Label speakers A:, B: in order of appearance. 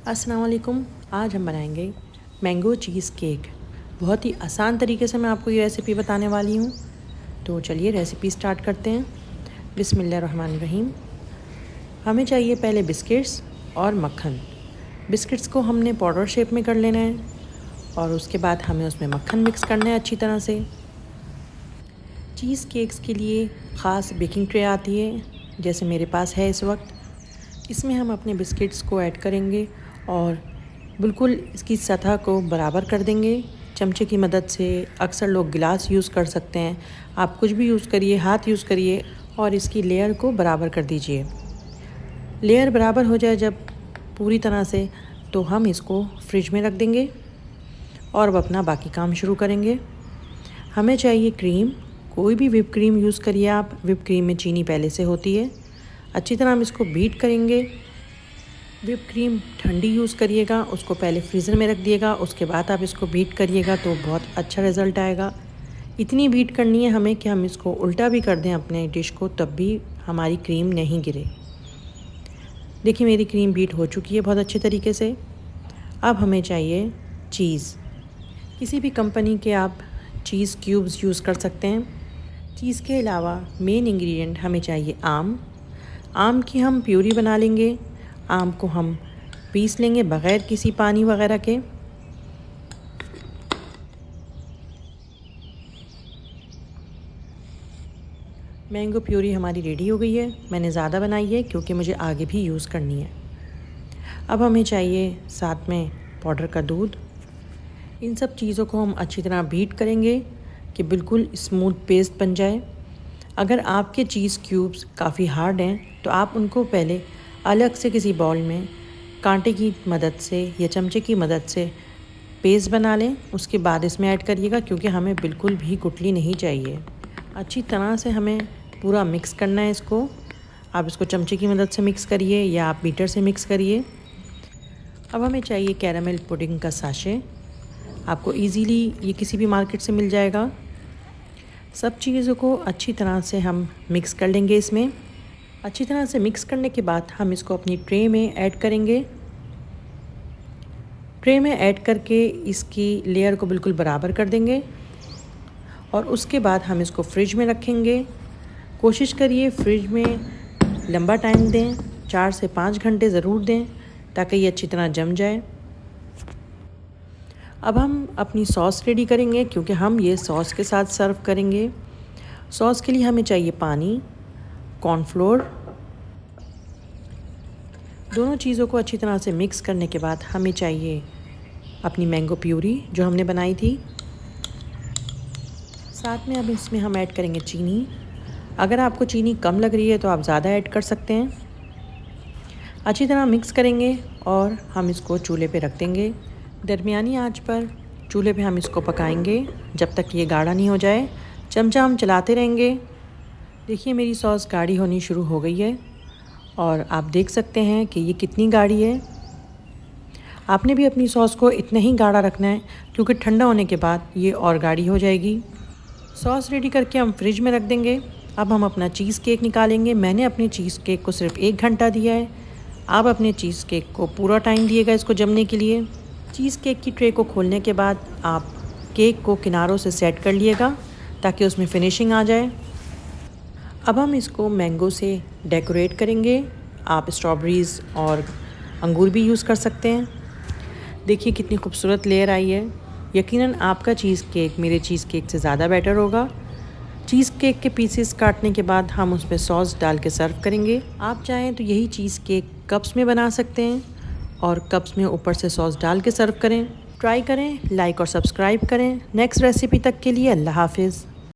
A: अस्सलाम वालेकुम। आज हम बनाएंगे मैंगो चीज़ केक। बहुत ही आसान तरीके से मैं आपको ये रेसिपी बताने वाली हूँ। तो चलिए रेसिपी स्टार्ट करते हैं। बिस्मिल्लाहिर्रहमानिर्रहीम। हमें चाहिए पहले बिस्किट्स और मक्खन। बिस्किट्स को हमने पाउडर शेप में कर लेना है और उसके बाद हमें उसमें मक्खन मिक्स करना है अच्छी तरह से। चीज़ केक्स के लिए ख़ास बेकिंग ट्रे आती है, जैसे मेरे पास है इस वक्त। इसमें हम अपने बिस्किट्स को ऐड करेंगे और बिल्कुल इसकी सतह को बराबर कर देंगे चमचे की मदद से। अक्सर लोग गिलास यूज़ कर सकते हैं, आप कुछ भी यूज़ करिए, हाथ यूज़ करिए और इसकी लेयर को बराबर कर दीजिए। लेयर बराबर हो जाए जब पूरी तरह से, तो हम इसको फ्रिज में रख देंगे और अब अपना बाकी काम शुरू करेंगे। हमें चाहिए क्रीम। कोई भी व्हिप क्रीम यूज़ करिए आप, व्हिप क्रीम में चीनी पहले से होती है। अच्छी तरह हम इसको बीट करेंगे। व्हिप क्रीम ठंडी यूज़ करिएगा, उसको पहले फ्रीज़र में रख दिएगा, उसके बाद आप इसको बीट करिएगा तो बहुत अच्छा रिज़ल्ट आएगा। इतनी बीट करनी है हमें कि हम इसको उल्टा भी कर दें अपने डिश को, तब भी हमारी क्रीम नहीं गिरे। देखिए मेरी क्रीम बीट हो चुकी है बहुत अच्छे तरीके से। अब हमें चाहिए चीज़। किसी भी कंपनी के आप चीज़ क्यूब्स यूज़ कर सकते हैं। चीज़ के अलावा मेन इंग्रेडिएंट हमें चाहिए आम। आम की हम प्यूरी बना लेंगे। आम को हम पीस लेंगे बग़ैर किसी पानी वगैरह के। मैंगो प्यूरी हमारी रेडी हो गई है। मैंने ज़्यादा बनाई है क्योंकि मुझे आगे भी यूज़ करनी है। अब हमें चाहिए साथ में पाउडर का दूध। इन सब चीज़ों को हम अच्छी तरह बीट करेंगे कि बिल्कुल स्मूथ पेस्ट बन जाए। अगर आपके चीज़ क्यूब्स काफ़ी हार्ड हैं तो आप उनको पहले अलग से किसी बाउल में कांटे की मदद से या चमचे की मदद से पेस्ट बना लें, उसके बाद इसमें ऐड करिएगा क्योंकि हमें बिल्कुल भी गुठली नहीं चाहिए। अच्छी तरह से हमें पूरा मिक्स करना है इसको। आप इसको चमचे की मदद से मिक्स करिए या आप बीटर से मिक्स करिए। अब हमें चाहिए कैरामेल पुडिंग का साशे। आपको इजीली ये किसी भी मार्केट से मिल जाएगा। सब चीज़ों को अच्छी तरह से हम मिक्स कर लेंगे इसमें। अच्छी तरह से मिक्स करने के बाद हम इसको अपनी ट्रे में ऐड करेंगे। ट्रे में ऐड करके इसकी लेयर को बिल्कुल बराबर कर देंगे और उसके बाद हम इसको फ्रिज में रखेंगे। कोशिश करिए फ्रिज में लंबा टाइम दें, 4 से 5 घंटे ज़रूर दें ताकि ये अच्छी तरह जम जाए। अब हम अपनी सॉस रेडी करेंगे क्योंकि हम ये सॉस के साथ सर्व करेंगे। सॉस के लिए हमें चाहिए पानी, कॉर्नफ्लोर। दोनों चीज़ों को अच्छी तरह से मिक्स करने के बाद हमें चाहिए अपनी मैंगो प्यूरी जो हमने बनाई थी। साथ में अब इसमें हम ऐड करेंगे चीनी। अगर आपको चीनी कम लग रही है तो आप ज़्यादा ऐड कर सकते हैं। अच्छी तरह मिक्स करेंगे और हम इसको चूल्हे पे रख देंगे। दरमियानी आंच पर चूल्हे पे हम इसको पकाएंगे जब तक ये गाढ़ा नहीं हो जाए। चमचा हम चलाते रहेंगे। देखिए मेरी सॉस गाढ़ी होनी शुरू हो गई है और आप देख सकते हैं कि ये कितनी गाढ़ी है। आपने भी अपनी सॉस को इतना ही गाढ़ा रखना है क्योंकि ठंडा होने के बाद ये और गाढ़ी हो जाएगी। सॉस रेडी करके हम फ्रिज में रख देंगे। अब हम अपना चीज़ केक निकालेंगे। मैंने अपने चीज़ केक को सिर्फ 1 घंटा दिया है। आप अपने चीज़ केक को पूरा टाइम दिएगा इसको जमने के लिए। चीज़ केक की ट्रे को खोलने के बाद आप केक को किनारों से सेट कर लिएगा ताकि उसमें फिनिशिंग आ जाए। अब हम इसको मैंगो से डेकोरेट करेंगे। आप स्ट्रॉबेरीज़ और अंगूर भी यूज़ कर सकते हैं। देखिए कितनी खूबसूरत लेयर आई है। यकीनन आपका चीज़ केक मेरे चीज़ केक से ज़्यादा बेटर होगा। चीज़ केक के पीसेस काटने के बाद हम उस पर सॉस डाल के सर्व करेंगे। आप चाहें तो यही चीज़ केक कप्स में बना सकते हैं और कप्स में ऊपर से सॉस डाल के सर्व करें। ट्राई करें, लाइक और सब्सक्राइब करें। नेक्स्ट रेसिपी तक के लिए अल्लाह हाफिज़।